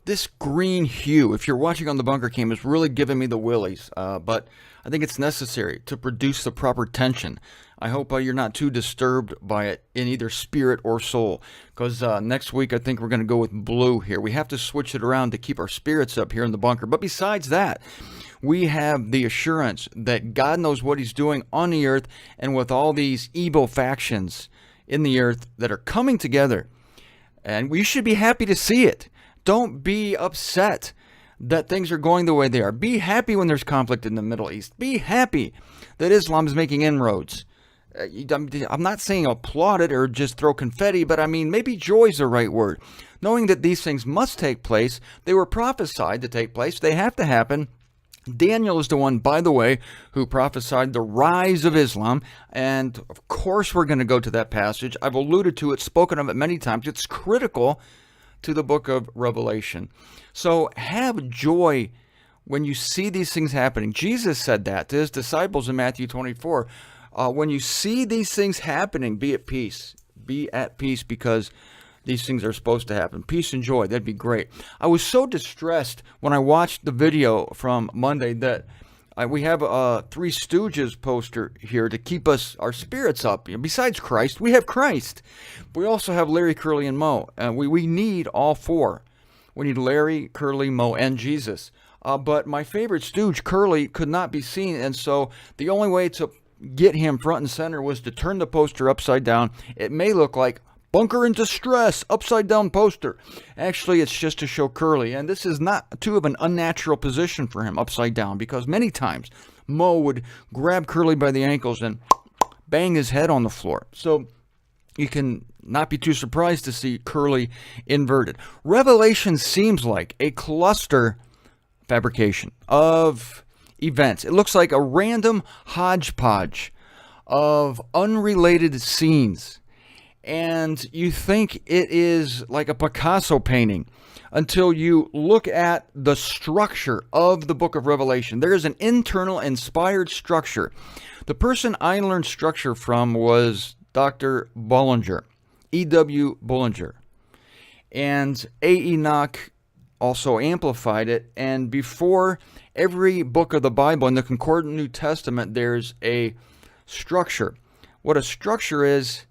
This green hue, if you're watching on the bunker cam, is really giving me the willies, but I think it's necessary to produce the proper tension. I hope you're not too disturbed by it in either spirit or soul, because next week I think we're going to go with blue here. We have to switch it around to keep our spirits up here in the bunker. But besides that, we have the assurance that God knows what he's doing on the earth, and with all these evil factions in the earth that are coming together. And we should be happy to see it. Don't be upset that things are going the way they are. Be happy when there's conflict in the Middle East. Be happy that Islam is making inroads. I'm not saying applaud it or just throw confetti, but I mean, maybe joy is the right word. Knowing that these things must take place. They were prophesied to take place. They have to happen. Daniel is the one, by the way, who prophesied the rise of Islam. And of course, we're going to go to that passage. I've alluded to it, spoken of it many times. It's critical to the book of Revelation. So have joy when you see these things happening. Jesus said that to his disciples in Matthew 24. When you see these things happening, be at peace. Be at peace, because these things are supposed to happen. Peace and joy, that'd be great. I was so distressed when I watched the video from Monday that we have a Three Stooges poster here to keep our spirits up. Besides Christ, we have Christ. We also have Larry, Curly, and Moe. We need all four. We need Larry, Curly, Moe, and Jesus. But my favorite Stooge, Curly, could not be seen, and so the only way to get him front and center was to turn the poster upside down. It may look like Bunker in Distress, upside down poster. Actually, it's just to show Curly, and this is not too of an unnatural position for him, upside down, because many times Moe would grab Curly by the ankles and bang his head on the floor. So you can not be too surprised to see Curly inverted. Revelation seems like a cluster fabrication of events. It looks like a random hodgepodge of unrelated scenes. And you think it is like a Picasso painting until you look at the structure of the book of Revelation. There is an internal inspired structure. The person I learned structure from was Dr. Bullinger, E.W. Bullinger. And A. Enoch also amplified it. And before every book of the Bible in the Concordant New Testament, there's a structure. What a structure is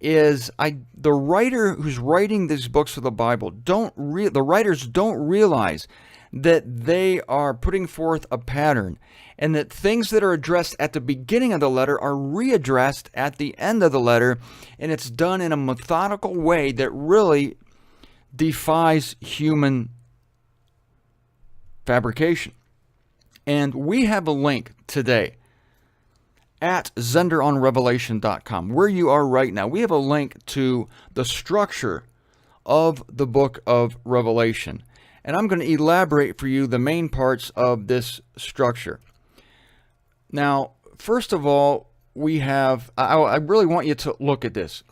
the writer who's writing these books of the Bible the writers don't realize that they are putting forth a pattern, and that things that are addressed at the beginning of the letter are readdressed at the end of the letter, and it's done in a methodical way that really defies human fabrication. And we have a link today at ZenderOnRevelation.com, where you are right now. We have a link to the structure of the book of Revelation. And I'm going to elaborate for you the main parts of this structure. Now, first of all, we have, I really want you to look at this.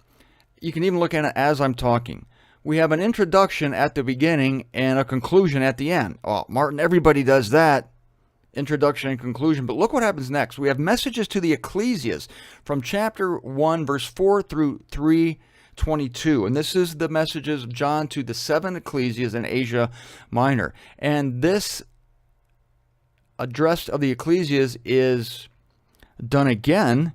You can even look at it as I'm talking. We have an introduction at the beginning and a conclusion at the end. Oh, Martin, everybody does that. Introduction and conclusion. But look what happens next. We have messages to the ecclesias from chapter 1, verse 4 through 3:22. And this is the messages of John to the 7 ecclesias in Asia Minor. And this address of the ecclesias is done again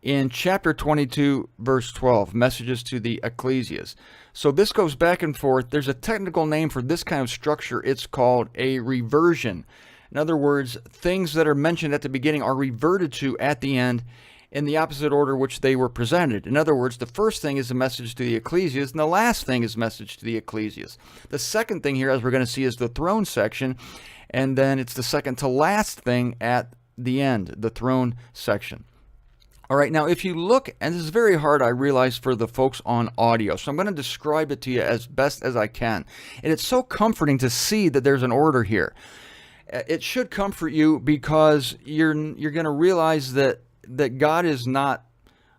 in chapter 22, verse 12, messages to the ecclesias. So this goes back and forth. There's a technical name for this kind of structure. It's called a reversion. In other words, things that are mentioned at the beginning are reverted to at the end in the opposite order which they were presented. In other words, the first thing is a message to the ecclesias, and the last thing is a message to the ecclesias. The second thing here, as we're going to see, is the throne section, and then it's the second to last thing at the end, the throne section. All right, now if you look, and this is very hard, I realize, for the folks on audio, so I'm going to describe it to you as best as I can. And it's so comforting to see that there's an order here. It should comfort you, because you're going to realize that God is not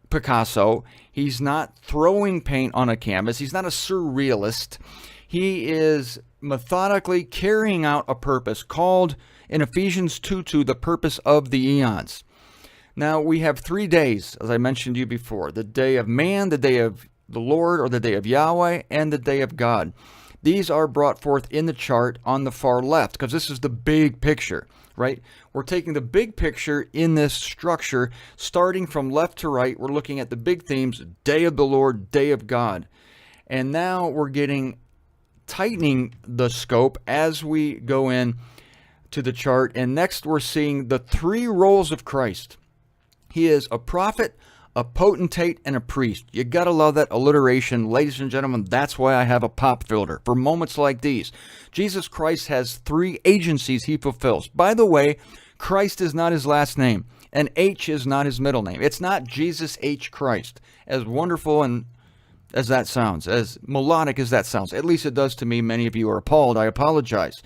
Picasso. He's not throwing paint on a canvas. He's not a surrealist. He is methodically carrying out a purpose called in Ephesians 2:2 the purpose of the eons. Now, we have 3 days, as I mentioned to you before: the day of man, the day of the Lord, or the day of Yahweh, and the day of God. These are brought forth in the chart on the far left, because this is the big picture, right? We're taking the big picture in this structure, starting from left to right. We're looking at the big themes: day of the Lord, day of God. And now we're tightening the scope as we go in to the chart. And next we're seeing the three roles of Christ. He is a prophet, a potentate, and a priest. You gotta love that alliteration, ladies and gentlemen. That's why I have a pop filter for moments like these. Jesus Christ has three agencies he fulfills. By the way, Christ is not his last name, and H is not his middle name. It's not Jesus H. Christ. As wonderful and as that sounds, as melodic as that sounds, at least it does to me. Many of you are appalled. I apologize.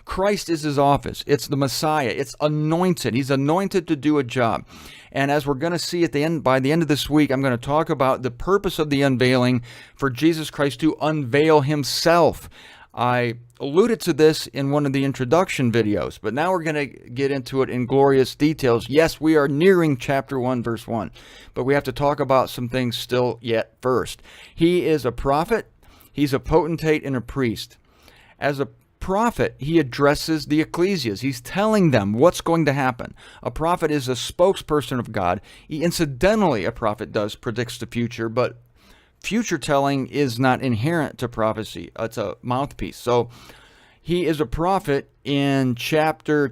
Christ is his office. It's the Messiah. It's anointed. He's anointed to do a job. And as we're going to see at the end, by the end of this week, I'm going to talk about the purpose of the unveiling, for Jesus Christ to unveil himself. I alluded to this in one of the introduction videos, but now we're going to get into it in glorious details. Yes, we are nearing chapter 1, verse 1, but we have to talk about some things still yet first. He is a prophet, he's a potentate, and a priest. As a prophet, he addresses the ecclesias. He's telling them what's going to happen. A prophet is a spokesperson of God. Incidentally, a prophet predicts the future, but future telling is not inherent to prophecy. It's a mouthpiece. So he is a prophet in chapter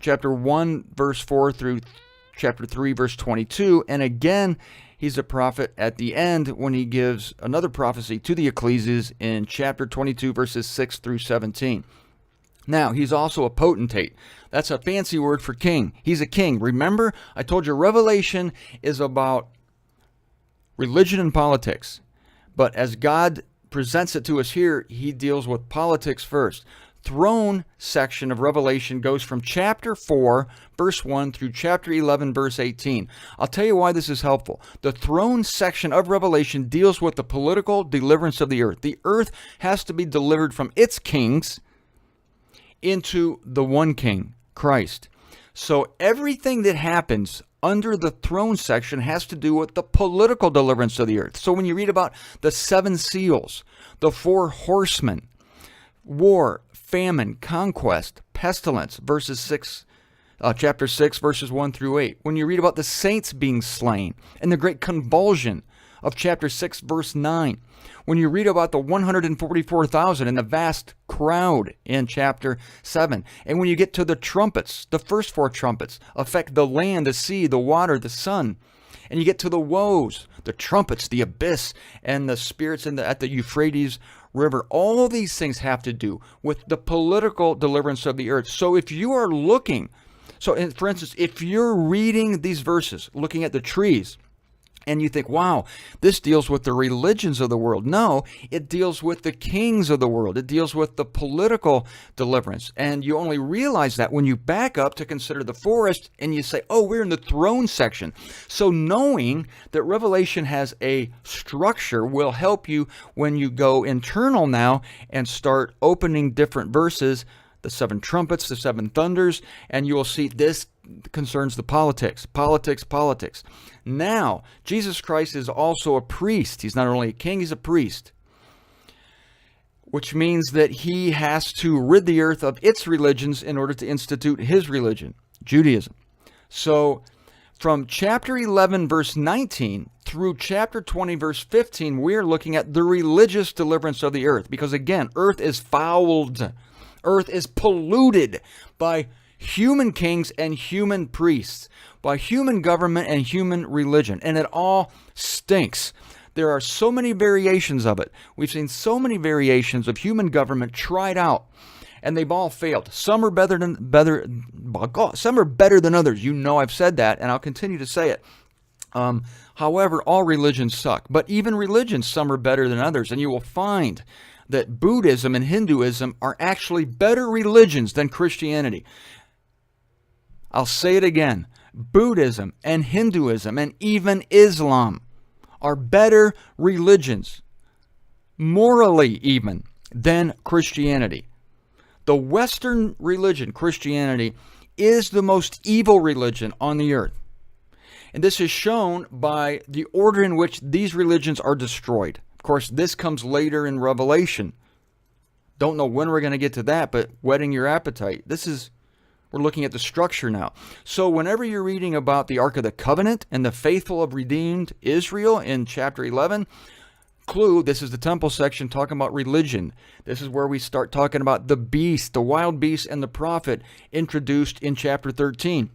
1, verse 4 through chapter 3, verse 22. And again, he's a prophet at the end when he gives another prophecy to the ecclesias in chapter 22, verses 6 through 17. Now, he's also a potentate. That's a fancy word for king. He's a king. Remember, I told you Revelation is about religion and politics. But as God presents it to us here, he deals with politics first. Throne section of Revelation goes from chapter 4, verse 1 through chapter 11, verse 18. I'll tell you why this is helpful. The throne section of Revelation deals with the political deliverance of the earth. The earth has to be delivered from its kings into the one king, Christ. So everything that happens under the throne section has to do with the political deliverance of the earth. So when you read about the 7 seals, the 4 horsemen, war, famine, conquest, pestilence, chapter 6, verses 1 through 8. When you read about the saints being slain and the great convulsion of chapter 6, verse 9. When you read about the 144,000 and the vast crowd in chapter 7. And when you get to the trumpets, the first 4 trumpets affect the land, the sea, the water, the sun. And you get to the woes, the trumpets, the abyss, and the spirits at the Euphrates River. All of these things have to do with the political deliverance of the earth. So if you are looking, for instance, if you're reading these verses, looking at the trees, and you think, wow, this deals with the religions of the world. No, it deals with the kings of the world. It deals with the political deliverance. And you only realize that when you back up to consider the forest and you say, oh, we're in the throne section. So knowing that Revelation has a structure will help you when you go internal now and start opening different verses, the 7 trumpets, the 7 thunders, and you will see this concerns the politics. Now, Jesus Christ is also a priest. He's not only a king, he's a priest. Which means that he has to rid the earth of its religions in order to institute his religion, Judaism. So, from chapter 11, verse 19, through chapter 20, verse 15, we're looking at the religious deliverance of the earth. Because again, earth is fouled. Earth is polluted by human kings and human priests, by human government and human religion, and it all stinks. There are so many variations of it. We've seen so many variations of human government tried out, and they've all failed. Some are better than others. You know I've said that, and I'll continue to say it. However, all religions suck. But even religions, some are better than others, and you will find that Buddhism and Hinduism are actually better religions than Christianity. I'll say it again. Buddhism and Hinduism and even Islam are better religions, morally even, than Christianity. The Western religion, Christianity, is the most evil religion on the earth. And this is shown by the order in which these religions are destroyed Of course, this comes later in Revelation. Don't know when we're going to get to that, but whetting your appetite. We're looking at the structure now. So whenever you're reading about the Ark of the Covenant and the faithful of redeemed Israel in chapter 11, clue, this is the temple section talking about religion. This is where we start talking about the beast, the wild beast, and the prophet introduced in chapter 13.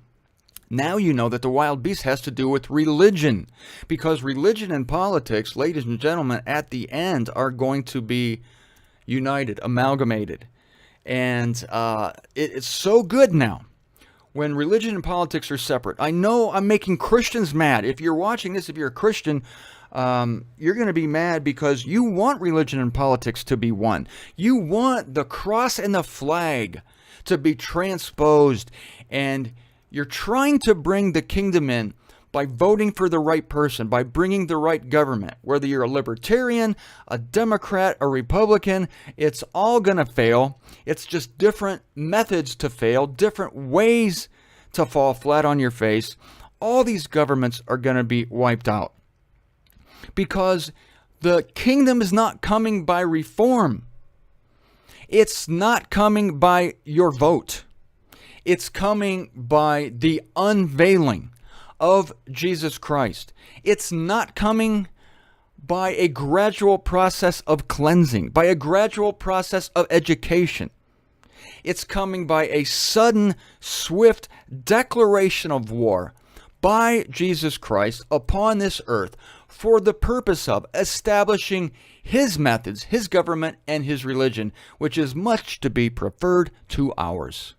Now you know that the wild beast has to do with religion, because religion and politics, ladies and gentlemen, at the end are going to be united, amalgamated. And it's so good now when religion and politics are separate. I know I'm making Christians mad. If you're watching this, if you're a Christian, you're going to be mad because you want religion and politics to be one. You want the cross and the flag to be transposed, and you're trying to bring the kingdom in by voting for the right person, by bringing the right government. Whether you're a libertarian, a Democrat, a Republican, it's all going to fail. It's just different methods to fail, different ways to fall flat on your face. All these governments are going to be wiped out because the kingdom is not coming by reform. It's not coming by your vote. It's coming by the unveiling of Jesus Christ. It's not coming by a gradual process of cleansing, by a gradual process of education. It's coming by a sudden, swift declaration of war by Jesus Christ upon this earth for the purpose of establishing his methods, his government, and his religion, which is much to be preferred to ours.